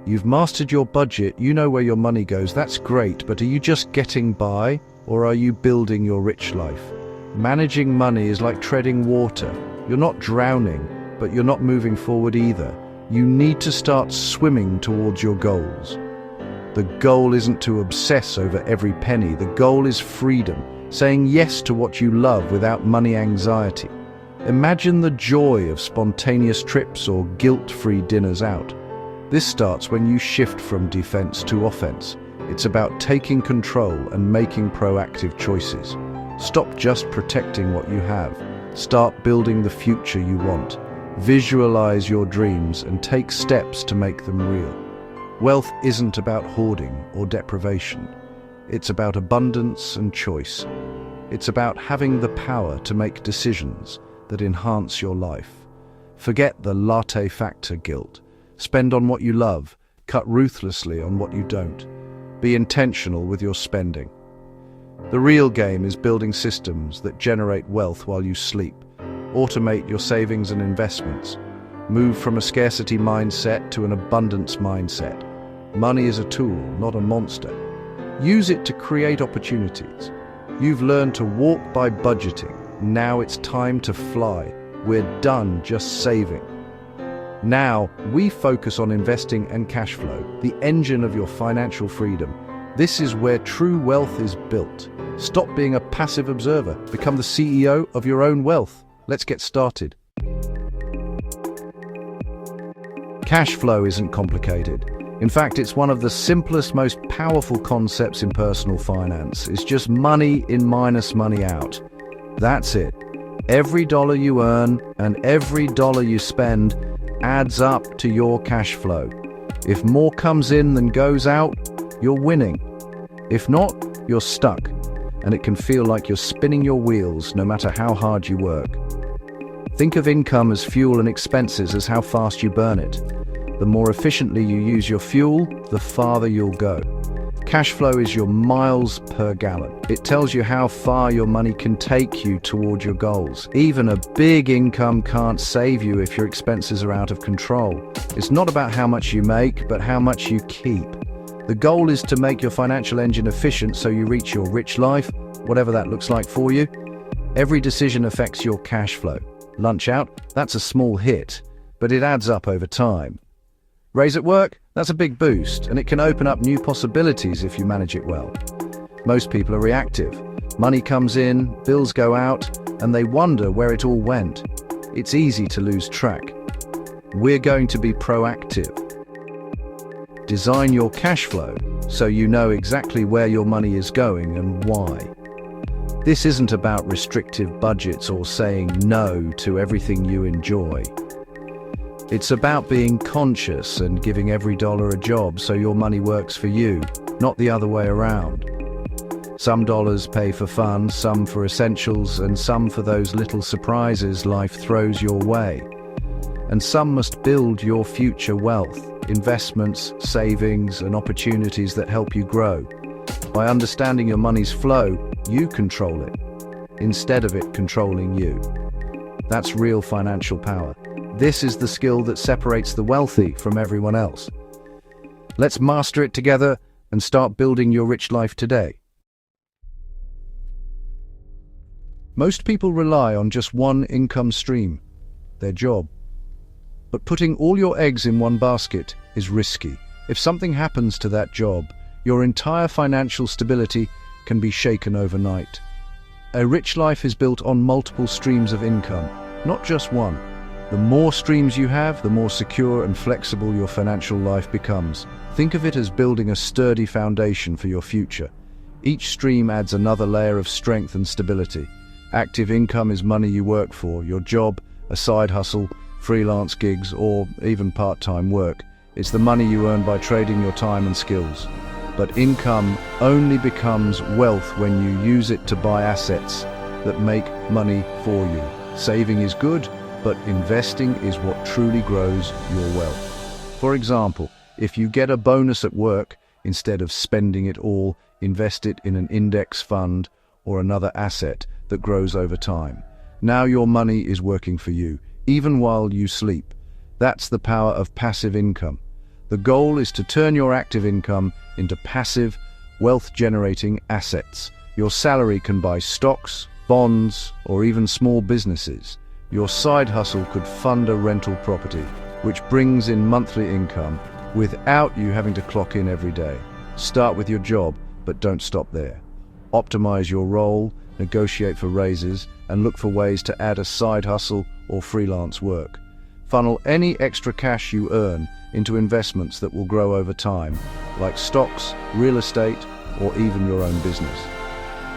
You've mastered your budget, you know where your money goes, that's great, but are you just getting by, or are you building your rich life? Managing money is like treading water. You're not drowning, but you're not moving forward either. You need to start swimming towards your goals. The goal isn't to obsess over every penny. The goal is freedom, saying yes to what you love without money anxiety. Imagine the joy of spontaneous trips or guilt-free dinners out. This starts when you shift from defense to offense. It's about taking control and making proactive choices. Stop just protecting what you have. Start building the future you want. Visualize your dreams and take steps to make them real. Wealth isn't about hoarding or deprivation. It's about abundance and choice. It's about having the power to make decisions that enhance your life. Forget the latte factor guilt. Spend on what you love. Cut ruthlessly on what you don't. Be intentional with your spending. The real game is building systems that generate wealth while you sleep. Automate your savings and investments. Move from a scarcity mindset to an abundance mindset. Money is a tool, not a monster. Use it to create opportunities. You've learned to walk by budgeting. Now it's time to fly. We're done just saving. Now, we focus on investing and cash flow, the engine of your financial freedom. This is where true wealth is built. Stop being a passive observer. Become the CEO of your own wealth. Let's get started. Cash flow isn't complicated. In fact, it's one of the simplest, most powerful concepts in personal finance. It's just money in minus money out. That's it. Every dollar you earn and every dollar you spend adds up to your cash flow. If more comes in than goes out, you're winning. If not, you're stuck, and it can feel like you're spinning your wheels no matter how hard you work. Think of income as fuel and expenses as how fast you burn it. The more efficiently you use your fuel, the farther you'll go. Cash flow is your miles per gallon. It tells you how far your money can take you toward your goals. Even a big income can't save you if your expenses are out of control. It's not about how much you make, but how much you keep. The goal is to make your financial engine efficient so you reach your rich life, whatever that looks like for you. Every decision affects your cash flow. Lunch out, that's a small hit, but it adds up over time. Raise at work, that's a big boost, and it can open up new possibilities if you manage it well. Most people are reactive. Money comes in, bills go out, and they wonder where it all went. It's easy to lose track. We're going to be proactive. Design your cash flow so you know exactly where your money is going and why. This isn't about restrictive budgets or saying no to everything you enjoy. It's about being conscious and giving every dollar a job so your money works for you, not the other way around. Some dollars pay for fun, some for essentials, and some for those little surprises life throws your way. And some must build your future wealth, investments, savings, and opportunities that help you grow. By understanding your money's flow, you control it, instead of it controlling you. That's real financial power. This is the skill that separates the wealthy from everyone else. Let's master it together and start building your rich life today. Most people rely on just one income stream, their job. But putting all your eggs in one basket is risky. If something happens to that job, your entire financial stability can be shaken overnight. A rich life is built on multiple streams of income, not just one. The more streams you have, the more secure and flexible your financial life becomes. Think of it as building a sturdy foundation for your future. Each stream adds another layer of strength and stability. Active income is money you work for, your job, a side hustle, freelance gigs, or even part-time work. It's the money you earn by trading your time and skills. But income only becomes wealth when you use it to buy assets that make money for you. Saving is good, but investing is what truly grows your wealth. For example, if you get a bonus at work, instead of spending it all, invest it in an index fund or another asset that grows over time. Now your money is working for you, even while you sleep. That's the power of passive income. The goal is to turn your active income into passive, wealth-generating assets. Your salary can buy stocks, bonds, or even small businesses. Your side hustle could fund a rental property, which brings in monthly income without you having to clock in every day. Start with your job, but don't stop there. Optimize your role, negotiate for raises, and look for ways to add a side hustle or freelance work. Funnel any extra cash you earn into investments that will grow over time, like stocks, real estate, or even your own business.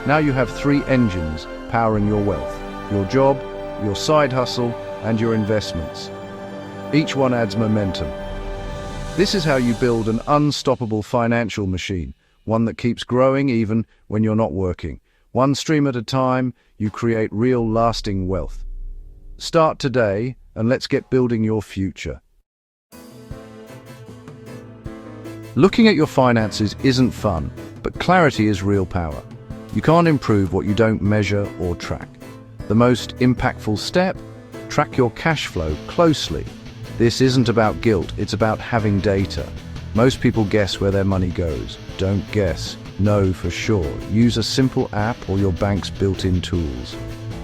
Now you have 3 engines powering your wealth: your job, your side hustle, and your investments. Each one adds momentum. This is how you build an unstoppable financial machine, one that keeps growing even when you're not working. One stream at a time, you create real lasting wealth. Start today, and let's get building your future. Looking at your finances isn't fun, but clarity is real power. You can't improve what you don't measure or track. The most impactful step? Track your cash flow closely. This isn't about guilt, it's about having data. Most people guess where their money goes. Don't guess, know for sure. Use a simple app or your bank's built-in tools.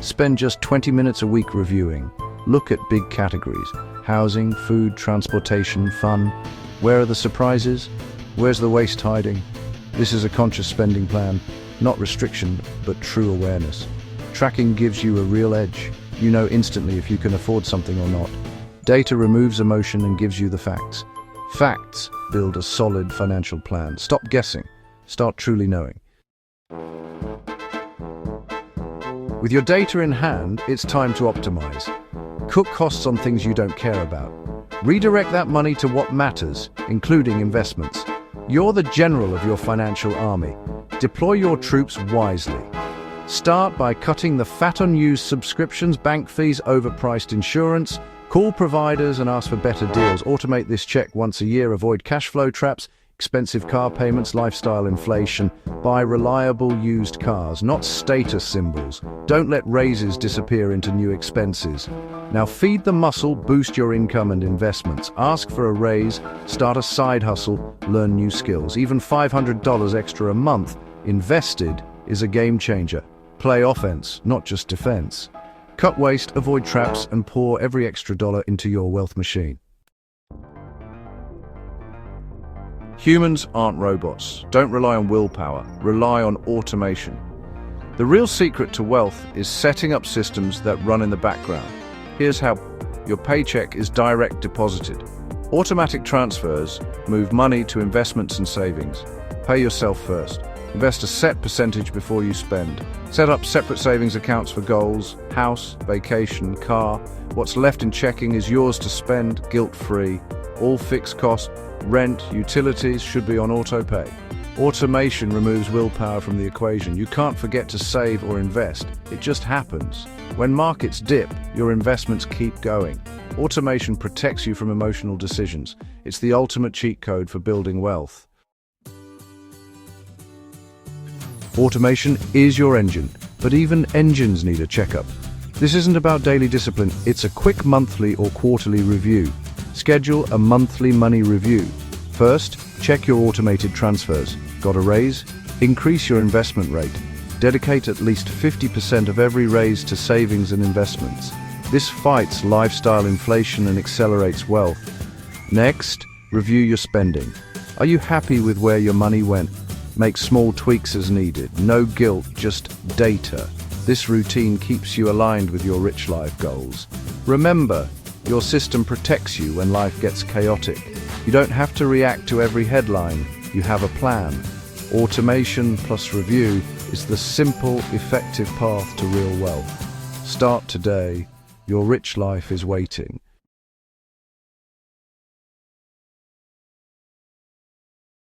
Spend just 20 minutes a week reviewing. Look at big categories: housing, food, transportation, fun. Where are the surprises? Where's the waste hiding? This is a conscious spending plan, not restriction, but true awareness. Tracking gives you a real edge. You know instantly if you can afford something or not. Data removes emotion and gives you the facts. Facts build a solid financial plan. Stop guessing. Start truly knowing. With your data in hand, it's time to optimize. Cut costs on things you don't care about. Redirect that money to what matters, including investments. You're the general of your financial army. Deploy your troops wisely. Start by cutting the fat unused subscriptions, bank fees, overpriced insurance. Call providers and ask for better deals. Automate this check once a year. Avoid cash flow traps, expensive car payments, lifestyle inflation. Buy reliable used cars, not status symbols. Don't let raises disappear into new expenses. Now feed the muscle, boost your income and investments. Ask for a raise, start a side hustle, learn new skills. Even $500 extra a month invested is a game changer. Play offense, not just defense. Cut waste, avoid traps, and pour every extra dollar into your wealth machine. Humans aren't robots. Don't rely on willpower. Rely on automation. The real secret to wealth is setting up systems that run in the background. Here's how. Your paycheck is direct deposited. Automatic transfers move money to investments and savings. Pay yourself first. Invest a set percentage before you spend. Set up separate savings accounts for goals, house, vacation, car. What's left in checking is yours to spend, guilt-free. All fixed costs, rent, utilities should be on auto-pay. Automation removes willpower from the equation. You can't forget to save or invest. It just happens. When markets dip, your investments keep going. Automation protects you from emotional decisions. It's the ultimate cheat code for building wealth. Automation is your engine, but even engines need a checkup. This isn't about daily discipline, it's a quick monthly or quarterly review. Schedule a monthly money review. First, check your automated transfers. Got a raise? Increase your investment rate. Dedicate at least 50% of every raise to savings and investments. This fights lifestyle inflation and accelerates wealth. Next, review your spending. Are you happy with where your money went? Make small tweaks as needed. No guilt, just data. This routine keeps you aligned with your rich life goals. Remember, your system protects you when life gets chaotic. You don't have to react to every headline. You have a plan. Automation plus review is the simple, effective path to real wealth. Start today. Your rich life is waiting.